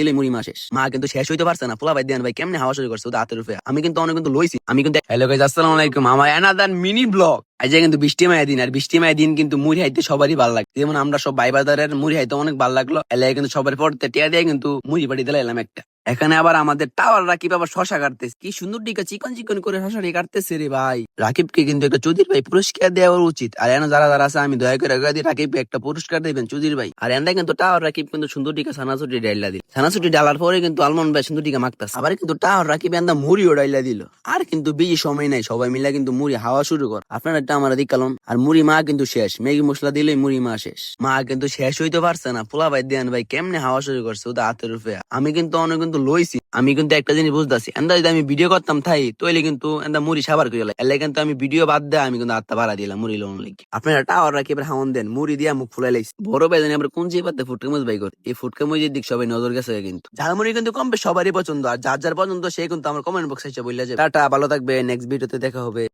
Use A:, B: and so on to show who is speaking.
A: দিলে মুড়ি মা শেষ। মা কিন্তু শেষ হইতে পারছে না, পোলা ভাই দেন ভাই কেমনে হাওয়া শুরু করছে ওদের হাতের উপরে। আমি কিন্তু অনেক কিন্তু লইছি, আমি কিন্তু হ্যালো গাইস আসসালামু আলাইকুম, আমার এনাদার মিনি ব্লগ। আজ কিন্তু বৃষ্টি মায়া দিন, আর বৃষ্টি মায়া দিন কিন্তু মুড়ি হাইতে সবারই ভালো লাগে। যেমন আমরা সব ভাই বাজারের মুড়ি হাইতে অনেক ভালো লাগলো, এলাকায় কিন্তু সবার পড়তে টিয়া দিয়ে কিন্তু মুড়ি বাড়ি দিলে এলাম একটা। এখানে আবার আমাদের টাওয়ার রাকিব আবার শশা কাটতেছে, কি সুন্দর ডিকা চিকন চিকন করে শশাটি কাটতেছে রে ভাই। রাকিবকে কিন্তু একটা চুদির ভাই পুরস্কার দেওয়া উচিত। আর এনে যারা যারা আছে আমি দয়া করে রাকিবকে একটা পুরস্কার দেবেন চুদির ভাই। আর এনে কিন্তু টাওয়ার রাকিব কিন্তু সুন্দর ডিকা ছানাছুটি ডাইলা দিল, ছানাছুটি ডালার পরে কিন্তু আলমন্ড ভাই সুন্দর ডিকা মাখতাছে। আবার কিন্তু টাওয়ার রাকিব এন্দা মুড়িও ডাইলা দিল। আর কিন্তু বেশি সময় নাই, সবাই মিলে কিন্তু মুড়ি হাওয়া শুরু কর। আপনারা একটা আমার দিকালন। আর মুড়ি মা কিন্তু শেষ, ম্যাগি মশলা দিলেই মুড়ি মা শেষ। মা কিন্তু শেষ হইতে পারছে না, পোলা ভাই দেন ভাই কেমনে হাওয়া শুরু করছে ওদের হাতের উপরে। আমি কিন্তু অনেক কিন্তু লইছি। আমি কিন্তু একটা জিনিস বুঝতেছি, এন্দা যদি আমি ভিডিও করতাম তাই তাইলে কিন্তু এন্দা মুড়ি সাবার করে গেল। এলে কিন্তু আমি ভিডিও বাদ দেয় আমি কিন্তু হাতটা বাড়া দিলাম মুড়ি লোন লাগি। আপনারা টাওয়ার রাখি এবার হাওন দেন, মুড়ি দিয়া মুখ ফুলাই লাইছি। বড় ভাই জানি আবার কোন চিপাতে ফুটকে মুজ ভাই কর, এই ফুটকে মুজের দিক সবাই নজর গেছে কিন্তু। ঝালমুড়ি কিন্তু কম বেশ সবারই পছন্দ, আর যার যার পছন্দ সে কিন্তু আমার কমেন্ট বক্সে এসে বললে যে টাটা, ভালো থাকবে, নেক্সট ভিডিওতে দেখা হবে।